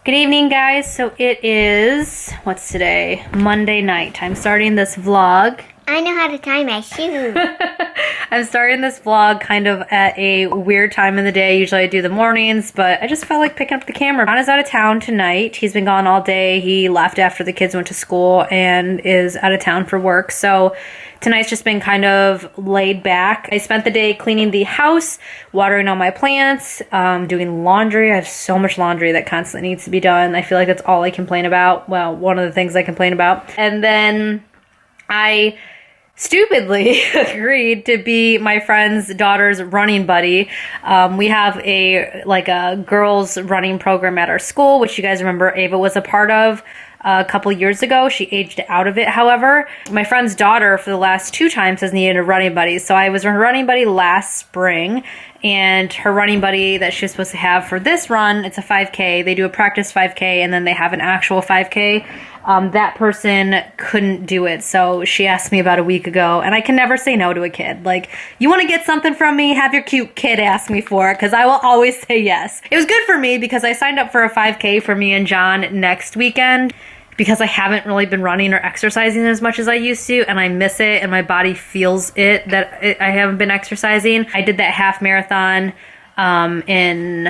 Good evening, guys. So it is, what's today? Monday night. I'm starting this vlog. I know how to tie my shoe. I'm starting this vlog kind of at a weird time in the day. Usually I do the mornings, but I just felt like picking up the camera. John is out of town tonight. He's been gone all day. He left after the kids went to school and is out of town for work. So tonight's just been kind of laid back. I spent the day cleaning the house, watering all my plants, doing laundry. I have so much laundry that constantly needs to be done. I feel like that's all I complain about. Well, one of the things I complain about. And then I stupidly agreed to be my friend's daughter's running buddy. We have a girls running program at our school, which you guys remember Ava was a part of a couple years ago. She aged out of it, however. My friend's daughter for the last 2 times has needed a running buddy. So I was her running buddy last spring, and her running buddy that she was supposed to have for this run, it's a 5K. They do a practice 5K and then they have an actual 5K. That person couldn't do it, so she asked me about a week ago, and I can never say no to a kid. Like, you want to get something from me? Have your cute kid ask me for it, because I will always say yes. It was good for me because I signed up for a 5K for me and John next weekend because I haven't really been running or exercising as much as I used to, and I miss it, and my body feels it that I haven't been exercising. I did that half marathon in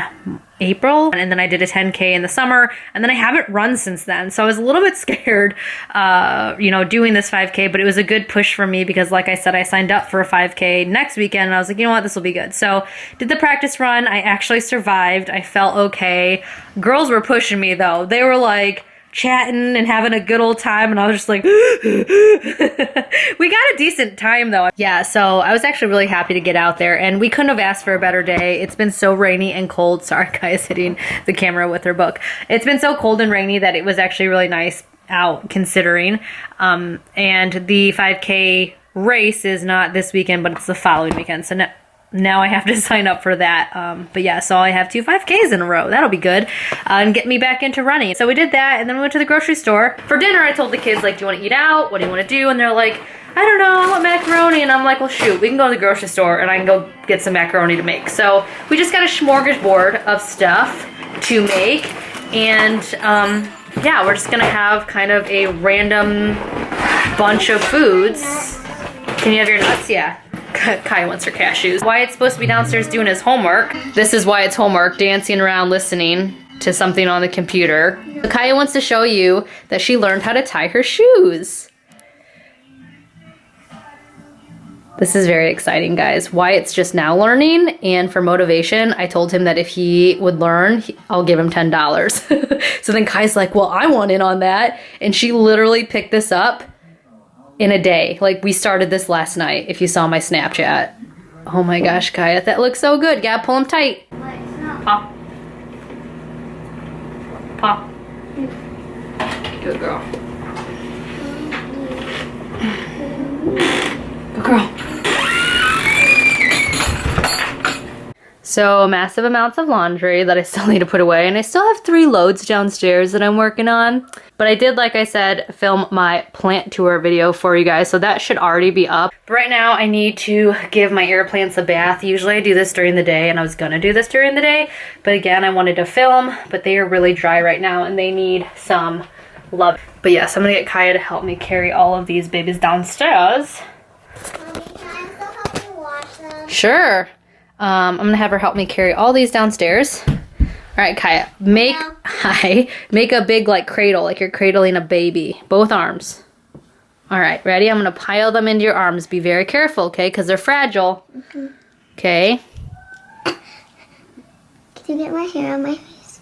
April, and then I did a 10K in the summer, and then I haven't run since then. So I was a little bit scared, doing this 5K, but it was a good push for me because, like I said, I signed up for a 5K next weekend, and I was like, you know what, this will be good. So did the practice run. I actually survived. I felt okay. Girls were pushing me though. They were like chatting and having a good old time, and I was just like we got a decent time though. Yeah, so I was actually really happy to get out there, and we couldn't have asked for a better day. It's been so rainy and cold. Sorry, guys, hitting the camera with her book. It's been so cold and rainy that it was actually really nice out considering. And the 5K race is not this weekend, but it's the following weekend, so now I have to sign up for that. But yeah, so I have 2 5Ks in a row. That'll be good. And get me back into running. So we did that, and then we went to the grocery store. For dinner, I told the kids, like, do you want to eat out? What do you want to do? And they're like, I don't know, I want macaroni. And I'm like, well, shoot, we can go to the grocery store and I can go get some macaroni to make. So we just got a smorgasbord of stuff to make. And yeah, we're just going to have kind of a random bunch of foods. Can you have your nuts? Yeah. Kai wants her cashews. Wyatt's supposed to be downstairs doing his homework. This is Wyatt's homework, dancing around listening to something on the computer. Kaya wants to show you that she learned how to tie her shoes. This is very exciting, guys. Wyatt's just now learning, and for motivation, I told him that if he would learn, I'll give him $10. So then Kai's like, well, I want in on that. And she literally picked this up in a day. Like, we started this last night, if you saw my Snapchat. Oh my gosh, Kaya, that looks so good. Gotta pull them tight. Pop. Pop. Good girl. Good girl. So, massive amounts of laundry that I still need to put away, and I still have 3 loads downstairs that I'm working on. But I did, like I said, film my plant tour video for you guys, so that should already be up. But right now, I need to give my air plants a bath. Usually I do this during the day, and I was gonna do this during the day, but again, I wanted to film, but they are really dry right now, and they need some love. But yes, I'm gonna get Kaya to help me carry all of these babies downstairs. Mommy, can I still help you wash them? Sure. I'm gonna have her help me carry all these downstairs. All right, Kaya, make a big like cradle, like you're cradling a baby. Both arms. All right, ready? I'm gonna pile them into your arms. Be very careful, okay? Because they're fragile. Okay. Can you get my hair on my face?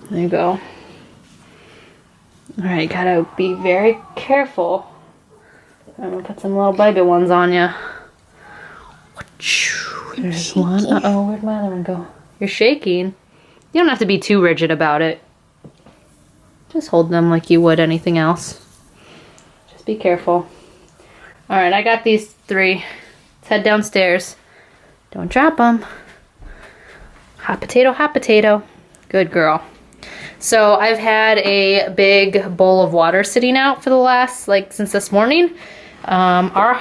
There you go. All right, gotta be very careful. I'm gonna put some little baby ones on you. There's one. Uh-oh, where'd my other one go? You're shaking. You don't have to be too rigid about it. Just hold them like you would anything else. Just be careful. Alright, I got these 3. Let's head downstairs. Don't drop them. Hot potato, hot potato. Good girl. So I've had a big bowl of water sitting out for the last, since this morning. Our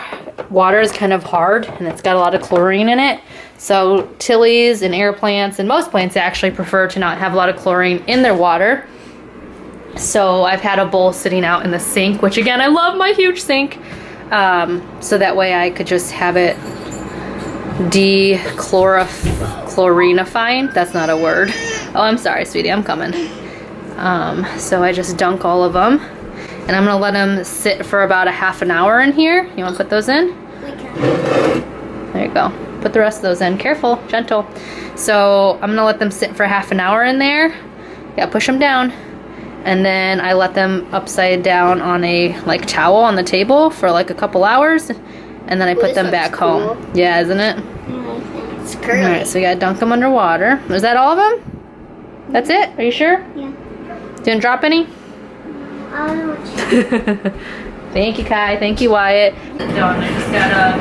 water is kind of hard and it's got a lot of chlorine in it. So Tilly's and air plants and most plants actually prefer to not have a lot of chlorine in their water. So I've had a bowl sitting out in the sink, which again, I love my huge sink. So that way I could just have it dechlorinifying. That's not a word. Oh, I'm sorry, sweetie, I'm coming. So I just dunk all of them. And I'm gonna let them sit for about a half an hour in here. You wanna put those in? We can. There you go. Put the rest of those in. Careful, gentle. So I'm gonna let them sit for half an hour in there. Yeah, push them down. And then I let them upside down on a like towel on the table for like a couple hours. And then I put them back home. Yeah, isn't it? It's curly. Alright, so we gotta dunk them under water. Is that all of them? That's it? Are you sure? Yeah. Didn't drop any? I don't know what Thank you, Kai. Thank you, Wyatt. Done. I just gotta...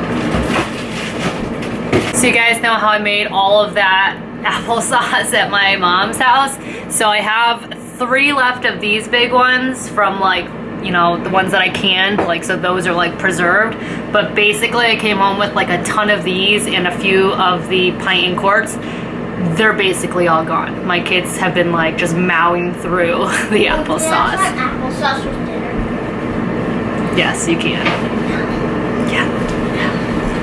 So you guys know how I made all of that applesauce at my mom's house. So I have 3 left of these big ones from like, you know, the ones that I canned. Like, so those are like preserved. But basically I came home with like a ton of these and a few of the pint and quarts. They're basically all gone. My kids have been like just mowing through the applesauce. Applesauce with dinner. Yes, you can. Yeah.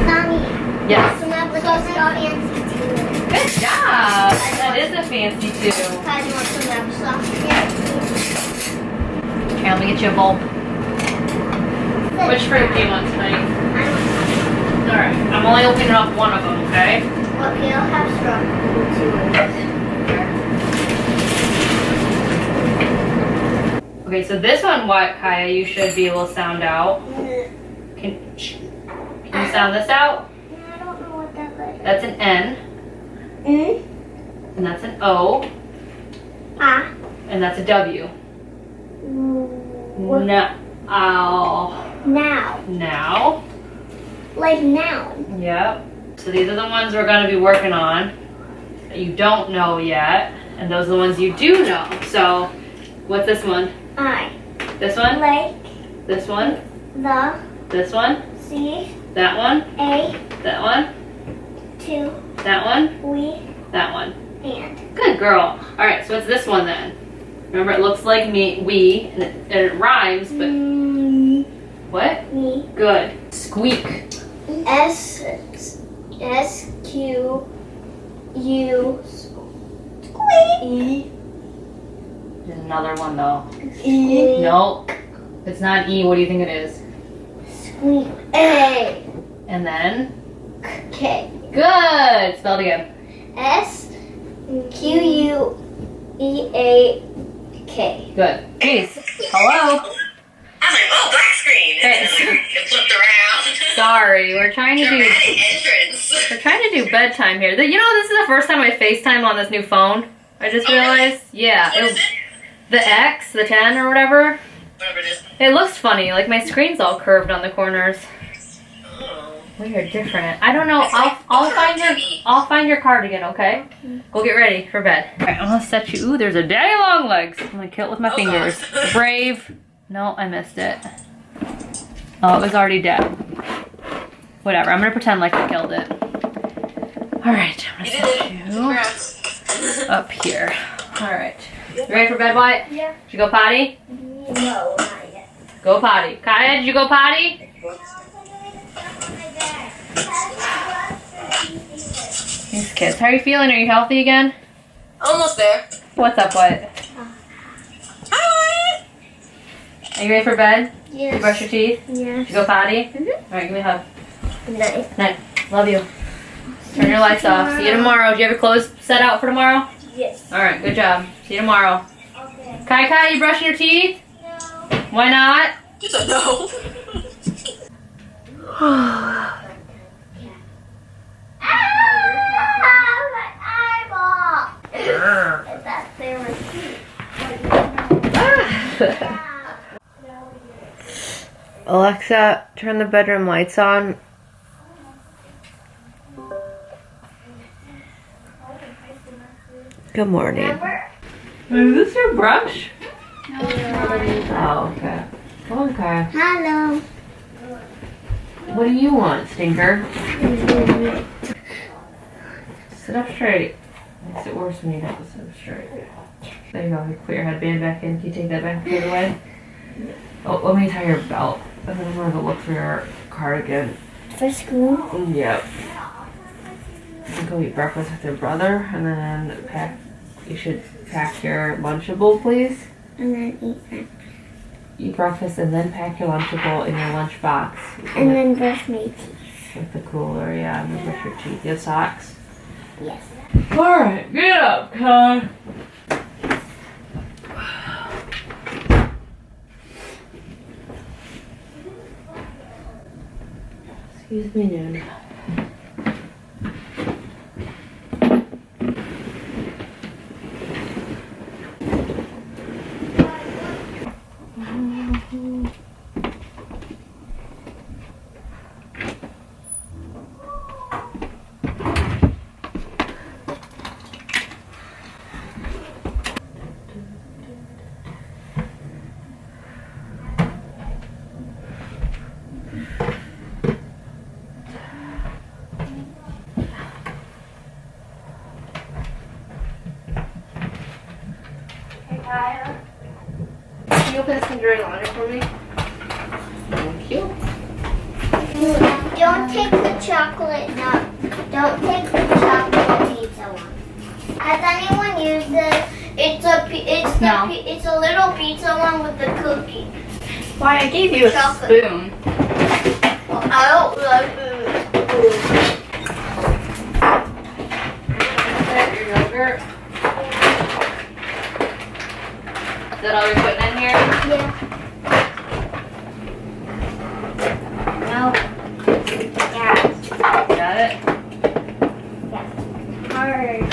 Mommy. Yes. Some applesauce is fancy too. Good job. That is a fancy too. Kai, do you want some applesauce? Okay, let me get you a bowl. Which fruit do you want tonight? Alright, I'm only opening up one of them, okay? Okay, I'll have strawberry too. Okay, so this one, what, Kaya, you should be able to sound out. Can you sound this out? I don't know what that is. That's an N. And that's an O. And that's a W. No. Ow. Now. Now. Like now. Yep. So these are the ones we're going to be working on that you don't know yet. And those are the ones you do know. So, what's this one? I. This one? Like. This one? This one? C. That one? A. That one? 2. That one? We. That one. And. Good girl. Alright, so what's this one then? Remember, it looks like we, and it rhymes, but... What? Me. Good. Squeak. S-Q-U. E. There's another one though. E. No. If it's not E, what do you think it is? Squeak. A. And then? K. Good! Spell it again. S-Q-U-E-A-K. Good. Peace. Hello. I was like, oh, black screen. And Hey. then it flipped around. Sorry, we're trying to do Dramatic entrance. bedtime here. You know, this is the first time I FaceTime on this new phone. I just realized. Yeah. What is it? The X, the 10 or whatever. Whatever it is. It looks funny. Like my screen's all curved on the corners. Oh. Weird, different. I don't know. I'll find your cardigan, okay? Go get ready for bed. All right, I'm gonna set you. Ooh, there's a daddy long legs. I'm gonna kill it with my fingers. God. Brave. No, I missed it. Oh, it was already dead. Whatever. I'm gonna pretend like I killed it. All right, I'm You gonna did set it. you Congrats. up here. All right. You ready for bed, Wyatt? Yeah. Did you go potty? No, not yet. Go potty. Kaya, did you go potty? These kids. How are you feeling? Are you healthy again? Almost there. What's up, Wyatt? Hi. Are you ready for bed? Yes. You brush your teeth? Yes. Did you go potty? Mhm. All right, give me a hug. Nice. Night. Love you. Turn your lights off. See you tomorrow. Do you have your clothes set out for tomorrow? Yes. All right, good job. See you tomorrow. Okay. Kai, you brushing your teeth? No. Why not? You said no. My eyeball. Is that favorite Alexa, turn the bedroom lights on. Good morning. Is this your brush? Oh, okay. Okay. Hello. What do you want, stinker? Sit up straight. Makes it worse when you have to sit up straight. There you go. You put your headband back in. Can you take that back away? Oh, let me tie your belt. And then I'm going to look for your cardigan. For school? Yep. You can go eat breakfast with your brother and then pack. You should pack your Lunchable, please. And then eat that. Eat breakfast and then pack your Lunchable in your lunch box. And then brush my teeth. With the cooler, yeah, and then brush your teeth. You have socks? Yes. Alright, get up, Kai. Excuse me, Noon. Can you open this Cinderella laundry for me? Thank you. Don't take the chocolate, no. Don't take the chocolate pizza one. Has anyone used it? It's a little pizza one with the cookie. Why, I gave you a Chocolate. spoon. I don't like it. Your yogurt. Is that all you're putting in here? Yeah. No. Yeah. Got it? Hard.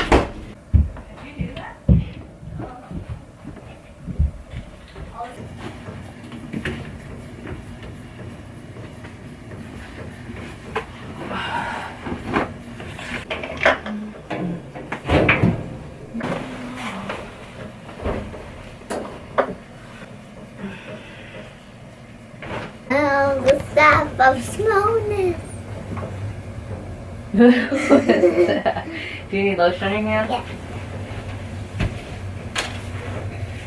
Oh, the staff of slowness. What is that? Do you need lotion on your hands? Yeah.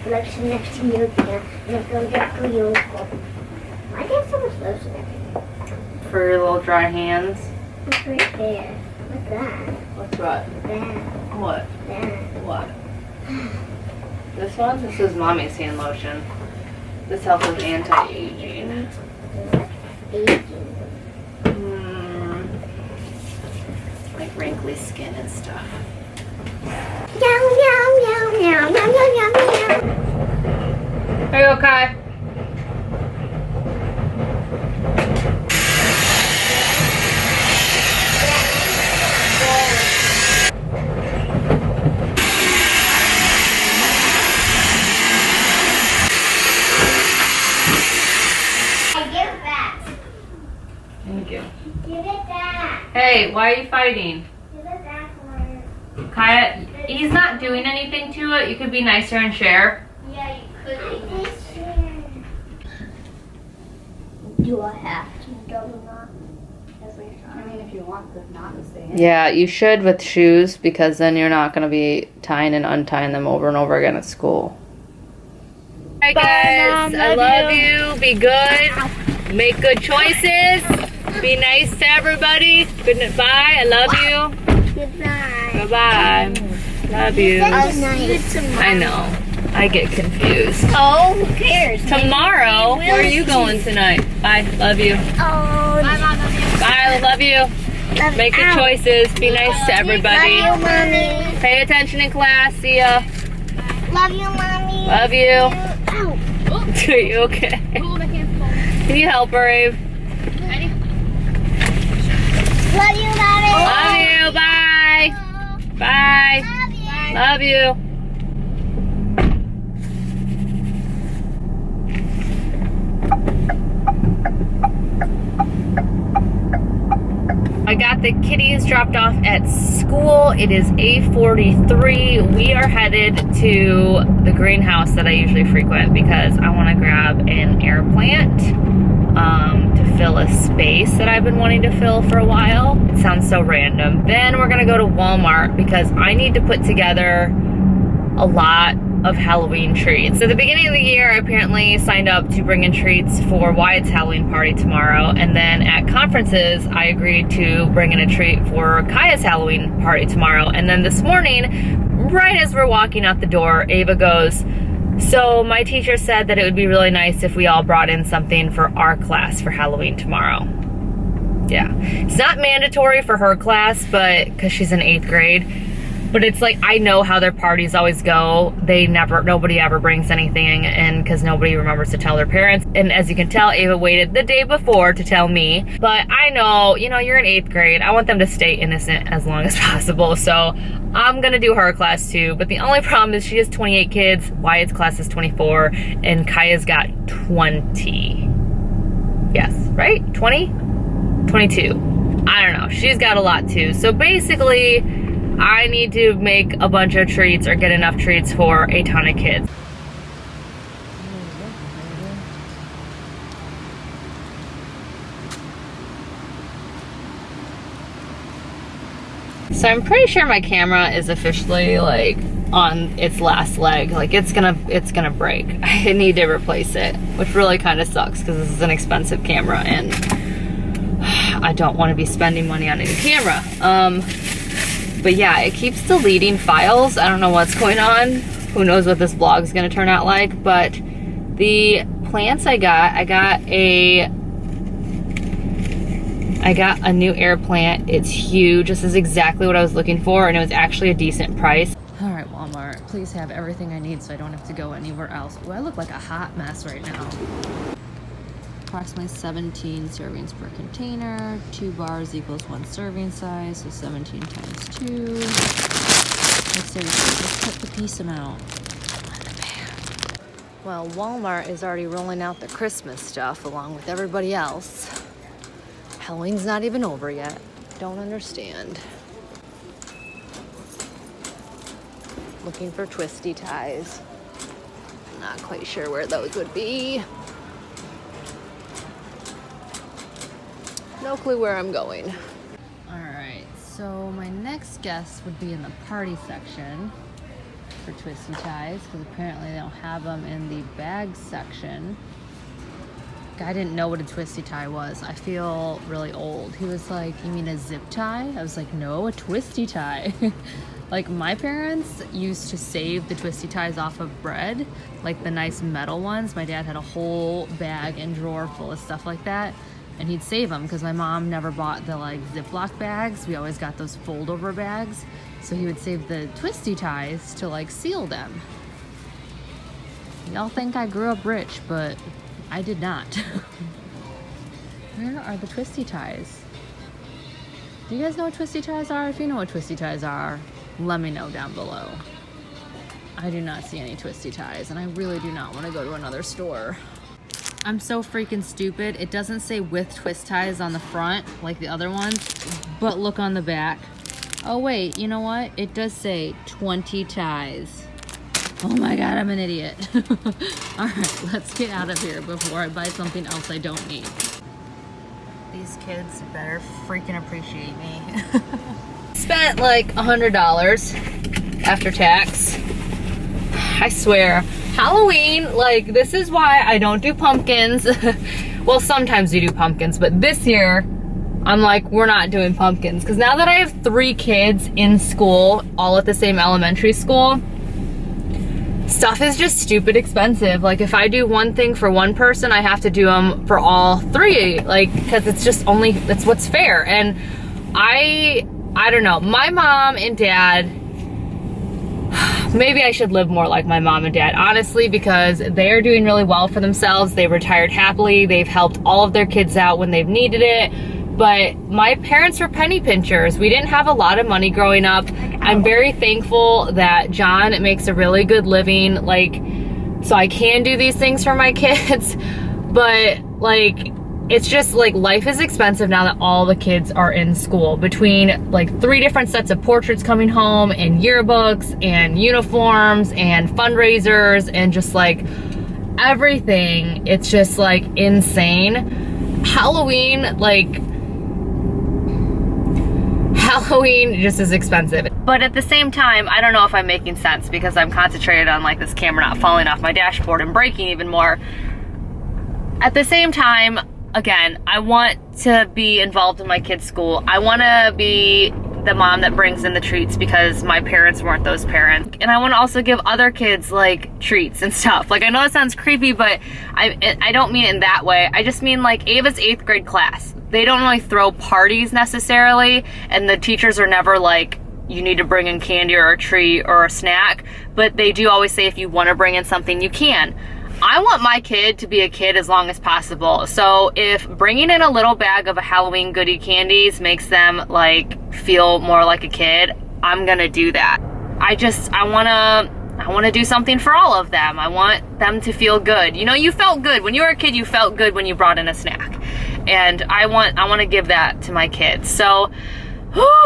Lotion next to you, yeah. Why do you have so much lotion everywhere? For your little dry hands. It's right there. What's that? What's what? That. What? That. What? This one? This is Mommy's hand lotion. This helps with anti-aging. Aging. Like wrinkly skin and stuff. Meow, meow, meow, meow, meow, meow, meow, meow. There you go, Kai. Give it back. Thank you. Give it back. Hey, why are you fighting? Give it back. Kaya, he's not doing anything to it. You could be nicer and share. Yeah, you could be. Do I have to double knot? I mean, if you want the knot to stay in. Yeah, you should with shoes because then you're not going to be tying and untying them over and over again at school. Hi guys, I love you. Be good. Make good choices. Be nice to everybody. Good bye. I love you. Goodbye. Bye-bye. Love you. I know. I get confused. Oh, who cares? Tomorrow, where are you going tonight? Bye. Love you. Oh, bye, Mom. Bye. I love you. Make good choices. Be nice to everybody. Love you, Mommy. Pay attention in class. See ya. Love you, Mommy. Love you. Ow. Are you okay? Can you help her, Ave? Love you, Mommy. Love you. Bye. Bye. Love you. I got the kitties dropped off at school. It is 8:43. We are headed to the greenhouse that I usually frequent because I want to grab an air plant to fill a space that I've been wanting to fill for a while. It sounds so random. Then we're gonna go to Walmart because I need to put together a lot of Halloween treats. At the beginning of the year, I apparently signed up to bring in treats for Wyatt's Halloween party tomorrow, and then at conferences, I agreed to bring in a treat for Kaya's Halloween party tomorrow. And then this morning, right as we're walking out the door, Ava goes, "So my teacher said that it would be really nice if we all brought in something for our class for Halloween tomorrow." Yeah, it's not mandatory for her class, but because she's in 8th grade. But it's like, I know how their parties always go. Nobody ever brings anything in because nobody remembers to tell their parents. And as you can tell, Ava waited the day before to tell me. But I know, you know, you're in 8th grade. I want them to stay innocent as long as possible. So I'm gonna do her class too. But the only problem is she has 28 kids. Wyatt's class is 24. And Kaya's got 20. Yes, right? 20? 22. I don't know. She's got a lot too. So basically, I need to make a bunch of treats or get enough treats for a ton of kids. So I'm pretty sure my camera is officially like on its last leg. Like it's gonna break. I need to replace it, which really kind of sucks because this is an expensive camera and I don't want to be spending money on a new camera. But yeah, it keeps deleting files. I don't know what's going on. Who knows what this vlog is gonna turn out like, but the plants I got a new air plant. It's huge. This is exactly what I was looking for, and it was actually a decent price. All right, Walmart, please have everything I need so I don't have to go anywhere else. Ooh, I look like a hot mess right now. Approximately 17 servings per container. 2 bars equals 1 serving size, so 17 times 2. Let's cut the piece amount. Well, Walmart is already rolling out the Christmas stuff along with everybody else. Halloween's not even over yet. Don't understand. Looking for twisty ties. Not quite sure where those would be. No clue where I'm going. All right, so my next guess would be in the party section for twisty ties, because apparently they don't have them in the bag section. Guy didn't know what a twisty tie was. I feel really old. He was like, "You mean a zip tie?" I was like, "No, a twisty tie." Like, my parents used to save the twisty ties off of bread, like the nice metal ones. My dad had a whole bag and drawer full of stuff like that. And he'd save them because my mom never bought the like Ziploc bags. We always got those fold over bags. So he would save the twisty ties to like seal them. Y'all think I grew up rich, but I did not. Where are the twisty ties? Do you guys know what twisty ties are? If you know what twisty ties are, let me know down below. I do not see any twisty ties, and I really do not want to go to another store. I'm so freaking stupid. It doesn't say with twist ties on the front like the other ones, but look on the back. Oh wait, you know what? It does say 20 ties. Oh my God, I'm an idiot. All right, let's get out of here before I buy something else I don't need. These kids better freaking appreciate me. Spent like $100 after tax. I swear. Halloween, like, this is why I don't do pumpkins. Well, sometimes we do pumpkins, but this year, I'm like, we're not doing pumpkins. Because now that I have 3 kids in school, all at the same elementary school, stuff is just stupid expensive. Like, if I do one thing for one person, I have to do them for all 3. Like, because it's just only, that's what's fair. And I don't know. My mom and dad, maybe I should live more like my mom and dad, honestly, because they are doing really well for themselves. They retired happily. They've helped all of their kids out when they've needed it. But my parents were penny pinchers. We didn't have a lot of money growing up. I'm very thankful that John makes a really good living, like, so I can do these things for my kids. But, like, it's just like life is expensive now that all the kids are in school. Between like 3 different sets of portraits coming home and yearbooks and uniforms and fundraisers and just like everything. It's just like insane. Halloween just is expensive. But at the same time, I don't know if I'm making sense because I'm concentrated on like this camera not falling off my dashboard and breaking even more. At the same time, again, I want to be involved in my kids' school. I want to be the mom that brings in the treats because my parents weren't those parents. And I want to also give other kids like treats and stuff. Like, I know it sounds creepy, but I don't mean it in that way. I just mean like Ava's 8th grade class. They don't really throw parties necessarily, and the teachers are never like, you need to bring in candy or a treat or a snack, but they do always say if you want to bring in something, you can. I want my kid to be a kid as long as possible. So if bringing in a little bag of Halloween goodie candies makes them like feel more like a kid, I'm gonna do that. I want to do something for all of them. I want them to feel good. You know, you felt good when you were a kid. You felt good when you brought in a snack, and I want to give that to my kids. So.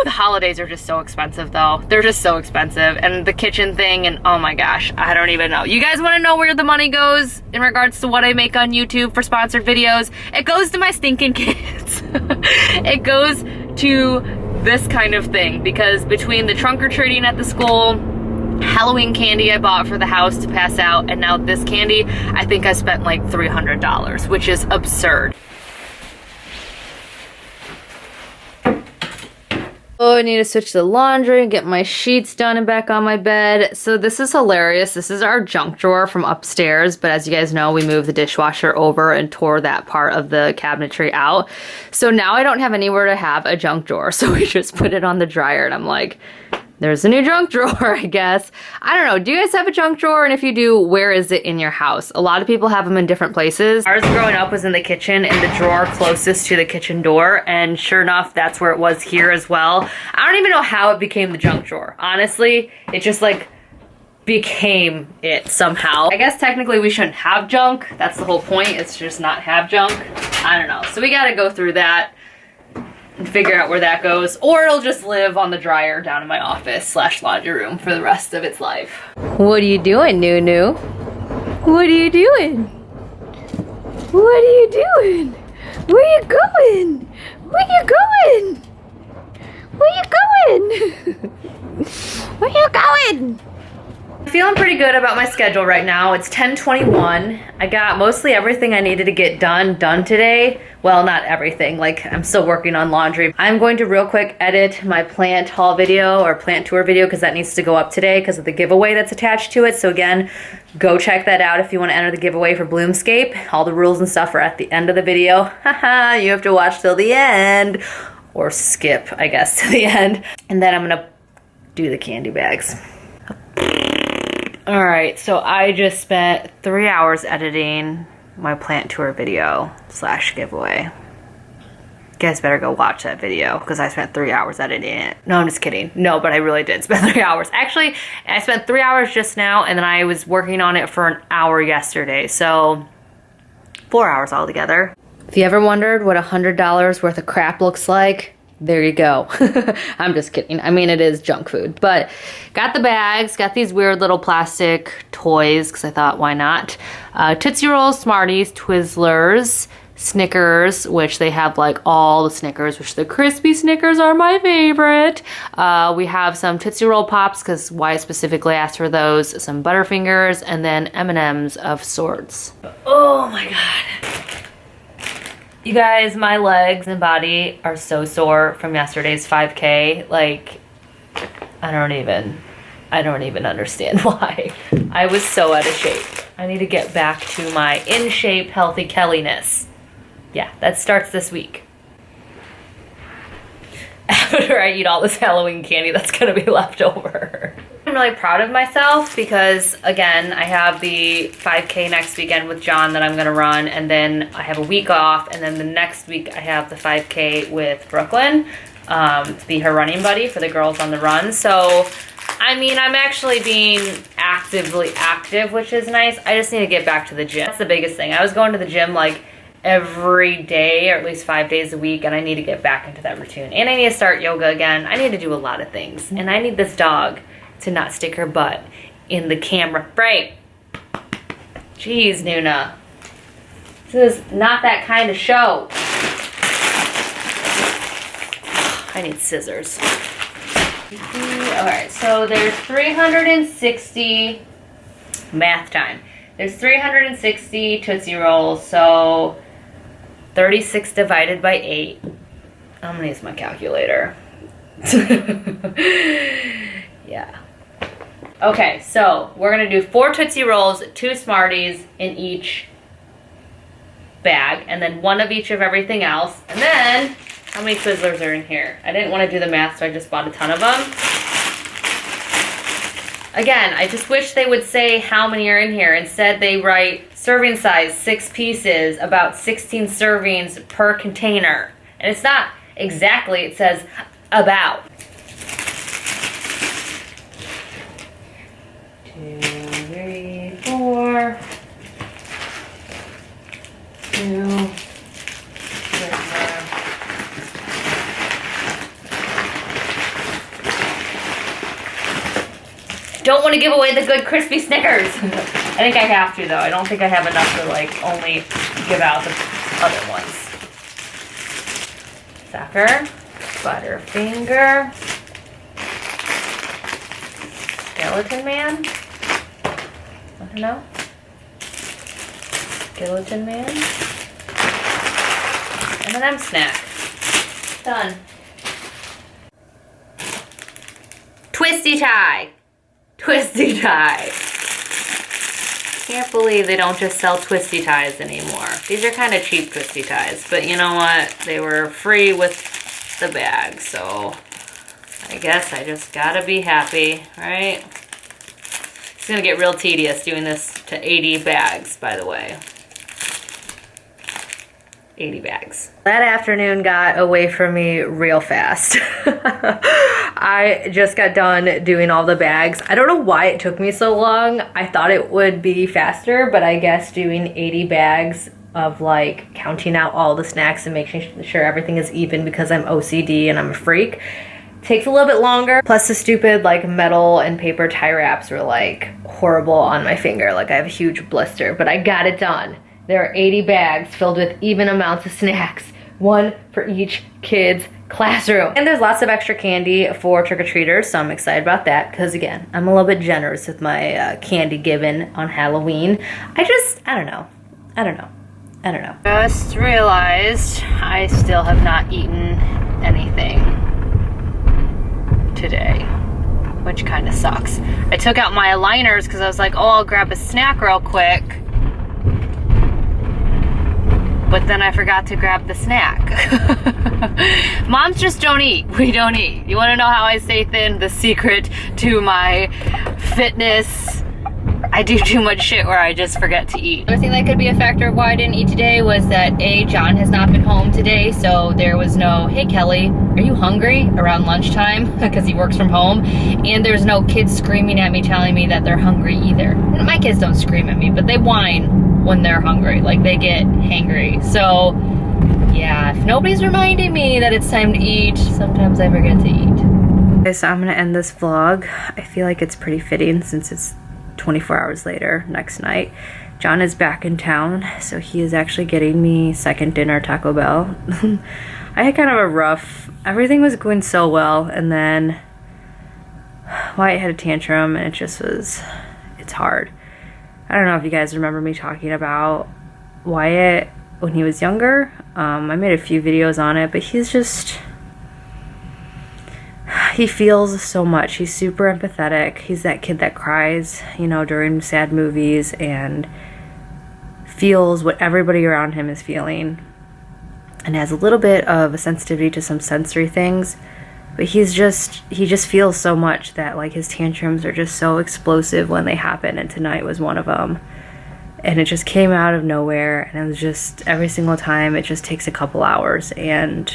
The holidays are just so expensive though. They're just so expensive. And the kitchen thing, and oh my gosh, I don't even know. You guys want to know where the money goes in regards to what I make on YouTube for sponsored videos? It goes to my stinking kids. It goes to this kind of thing, because between the trunk or treating at the school, Halloween candy I bought for the house to pass out, and now this candy, I think I spent like $300, which is absurd. Oh, I need to switch the laundry and get my sheets done and back on my bed. So this is hilarious. This is our junk drawer from upstairs, but as you guys know, we moved the dishwasher over and tore that part of the cabinetry out. So now I don't have anywhere to have a junk drawer, so we just put it on the dryer, and I'm like, there's a new junk drawer, I guess. I don't know. Do you guys have a junk drawer? And if you do, where is it in your house? A lot of people have them in different places. Ours growing up was in the kitchen, in the drawer closest to the kitchen door. And sure enough, that's where it was here as well. I don't even know how it became the junk drawer. Honestly, it just like became it somehow. I guess technically we shouldn't have junk. That's the whole point. It's just not have junk. I don't know. So we got to go through that and figure out where that goes, or it'll just live on the dryer down in my office / laundry room for the rest of its life. What are you doing, Nunu? What are you doing? What are you doing? Where you going? Where you going? Where you going? Where you going? I'm feeling pretty good about my schedule right now. It's 10:21. I got mostly everything I needed to get done today. Well, not everything, like I'm still working on laundry. I'm going to real quick edit my plant haul video or plant tour video because that needs to go up today because of the giveaway that's attached to it. So again, go check that out if you want to enter the giveaway for Bloomscape. All the rules and stuff are at the end of the video. Haha, you have to watch till the end, or skip, I guess, to the end. And then I'm gonna do the candy bags. All right, so I just spent 3 hours editing my plant tour video / giveaway. You guys better go watch that video because I spent 3 hours editing it. No, I'm just kidding. No, but I really did spend 3 hours. Actually, I spent 3 hours just now, and then I was working on it for an hour yesterday. So 4 hours altogether. If you ever wondered what $100 worth of crap looks like, there you go. I'm just kidding. I mean, it is junk food, but got the bags, got these weird little plastic toys because I thought, why not? Tootsie Rolls, Smarties, Twizzlers, Snickers, which they have like all the Snickers, which the crispy Snickers are my favorite. We have some Tootsie Roll Pops because Wyatt specifically asked for those, some Butterfingers, and then M&Ms of sorts. Oh my God. You guys, my legs and body are so sore from yesterday's 5K. Like, I don't even understand why. I was so out of shape. I need to get back to my in shape, healthy Kelliness. Yeah, that starts this week. After I eat all this Halloween candy that's gonna be left over. I'm really proud of myself because, again, I have the 5K next weekend with John that I'm gonna run, and then I have a week off, and then the next week I have the 5K with Brooklyn to be her running buddy for the girls on the run. So, I mean, I'm actually being actively active, which is nice. I just need to get back to the gym. That's the biggest thing. I was going to the gym like every day, or at least 5 days a week, and I need to get back into that routine. And I need to start yoga again. I need to do a lot of things. And I need this dog to not stick her butt in the camera frame. Jeez, Nuna. This is not that kind of show. I need scissors. Alright, so there's 360 math time. There's 360 Tootsie Rolls, so 36 divided by 8. I'm gonna use my calculator. Yeah. Okay, so we're gonna do 4 Tootsie Rolls, 2 Smarties in each bag, and then 1 of each of everything else. And then, how many Twizzlers are in here? I didn't want to do the math, so I just bought a ton of them. Again, I just wish they would say how many are in here. Instead, they write serving size, 6 pieces, about 16 servings per container. And it's not exactly, it says about. 2, 3, 4. 2. Don't want to give away the good crispy Snickers. I think I have to though. I don't think I have enough to like only give out the other ones. Sucker, Butterfinger, Skeleton Man. I don't know. Skeleton Man. M&M snack. Done. Twisty tie. Twisty tie. Can't believe they don't just sell twisty ties anymore. These are kind of cheap twisty ties, but you know what? They were free with the bag, so I guess I just gotta be happy, right? It's gonna get real tedious doing this to 80 bags, by the way. 80 bags. That afternoon got away from me real fast. I just got done doing all the bags. I don't know why it took me so long. I thought it would be faster, but I guess doing 80 bags of like counting out all the snacks and making sure everything is even because I'm OCD and I'm a freak takes a little bit longer. Plus the stupid like metal and paper tie wraps were like horrible on my finger. Like I have a huge blister, but I got it done. There are 80 bags filled with even amounts of snacks, 1 for each kid's classroom. And there's lots of extra candy for trick-or-treaters, so I'm excited about that because again, I'm a little bit generous with my candy given on Halloween. I don't know. Just realized I still have not eaten anything today, which kind of sucks. I took out my aligners because I was like, oh, I'll grab a snack real quick. But then I forgot to grab the snack. Moms just don't eat. We don't eat. You want to know how I stay thin? The secret to my fitness. I do too much shit where I just forget to eat. Another thing that could be a factor of why I didn't eat today was that A, John has not been home today, so there was no, hey Kelly, are you hungry? Around lunchtime, because he works from home. And there's no kids screaming at me telling me that they're hungry either. My kids don't scream at me, but they whine when they're hungry. Like they get hangry. So yeah, if nobody's reminding me that it's time to eat, sometimes I forget to eat. Okay, so I'm gonna end this vlog. I feel like it's pretty fitting since it's 24 hours later, next night. John is back in town, so he is actually getting me second dinner Taco Bell. I had kind of a rough, everything was going so well, and then Wyatt had a tantrum, and it just was, it's hard. I don't know if you guys remember me talking about Wyatt when he was younger. I made a few videos on it, but he's just, he feels so much. He's super empathetic. He's that kid that cries, you know, during sad movies and feels what everybody around him is feeling and has a little bit of a sensitivity to some sensory things, but he just feels so much that like his tantrums are just so explosive when they happen, and tonight was one of them. And it just came out of nowhere, and it was just every single time it just takes a couple hours, and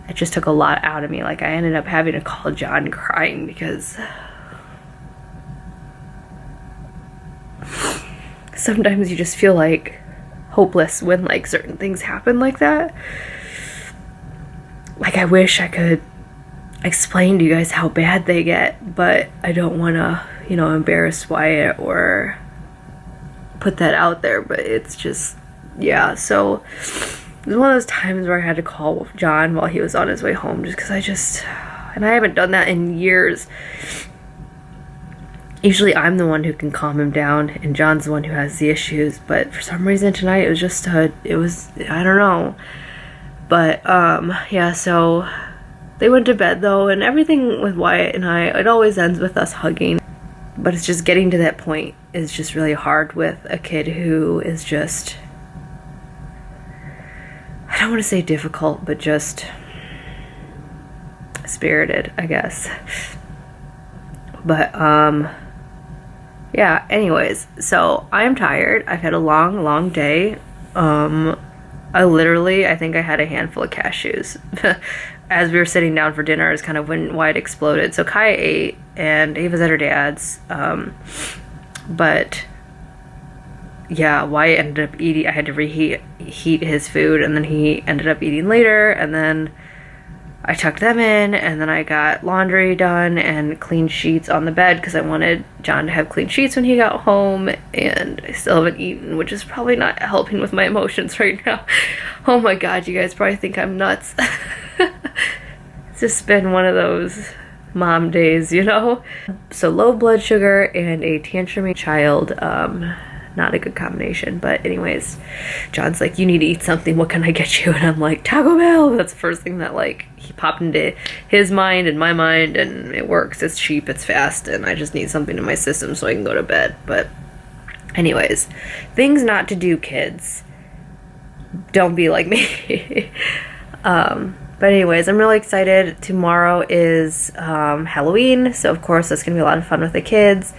it just took a lot out of me. Like I ended up having to call John crying because sometimes you just feel like hopeless when like certain things happen like that. Like I wish I could explain to you guys how bad they get, but I don't want to, you know, embarrass Wyatt or put that out there, but it's just, yeah. So it was one of those times where I had to call John while he was on his way home, just because and I haven't done that in years. Usually I'm the one who can calm him down, and John's the one who has the issues, but for some reason tonight it was just, I don't know. But, yeah, so they went to bed though, and everything with Wyatt and I, it always ends with us hugging. But it's just getting to that point is just really hard with a kid who is just, I don't want to say difficult, but just spirited, I guess. But, yeah, anyways, so I'm tired. I've had a long day. I think I had a handful of cashews. As we were sitting down for dinner is kind of when Wyatt exploded. So Kaya ate, and Ava's at her dad's. But yeah, Wyatt ended up eating. I had to reheat his food, and then he ended up eating later, and then I tucked them in, and then I got laundry done and clean sheets on the bed because I wanted John to have clean sheets when he got home, and I still haven't eaten, which is probably not helping with my emotions right now. Oh my god, you guys probably think I'm nuts. It's just been one of those mom days, you know? So low blood sugar and a tantrumy child, not a good combination. But anyways, John's like, you need to eat something, what can I get you? And I'm like, Taco Bell. That's the first thing that like he popped into his mind and my mind, and it works. It's cheap, it's fast, and I just need something in my system so I can go to bed. But anyways, things not to do, kids. Don't be like me. But anyways, I'm really excited. Tomorrow is Halloween, so of course that's gonna be a lot of fun with the kids.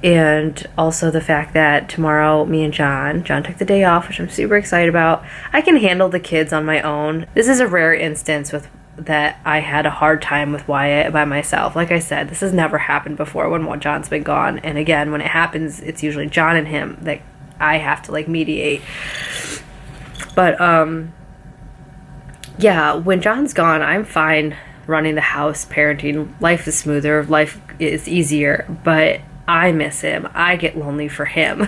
And also the fact that tomorrow me and John took the day off, which I'm super excited about. I can handle the kids on my own. This is a rare instance that I had a hard time with Wyatt by myself. Like I said, this has never happened before when John's been gone. And again, when it happens, it's usually John and him that I have to like mediate. But yeah, when John's gone, I'm fine running the house, parenting. Life is smoother, life is easier, but I miss him. I get lonely for him.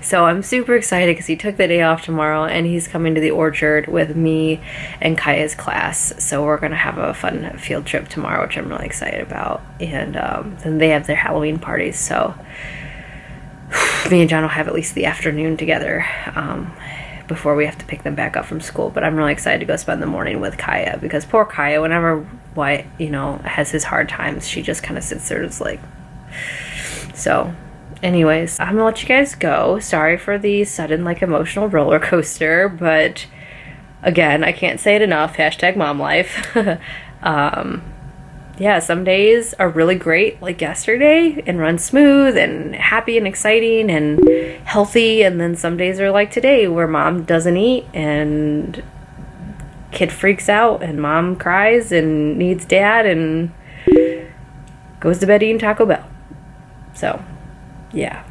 So I'm super excited because he took the day off tomorrow, and he's coming to the orchard with me and Kaya's class. So we're going to have a fun field trip tomorrow, which I'm really excited about. And then they have their Halloween parties. So me and John will have at least the afternoon together before we have to pick them back up from school. But I'm really excited to go spend the morning with Kaya, because poor Kaya, whenever Wyatt, has his hard times, she just kind of sits there just like... So, anyways, I'm gonna let you guys go. Sorry for the sudden, emotional roller coaster, but again, I can't say it enough. # mom life. Yeah, some days are really great, like yesterday, and run smooth and happy and exciting and healthy, and then some days are like today, where mom doesn't eat and kid freaks out and mom cries and needs dad and goes to bed eating Taco Bell. So, yeah.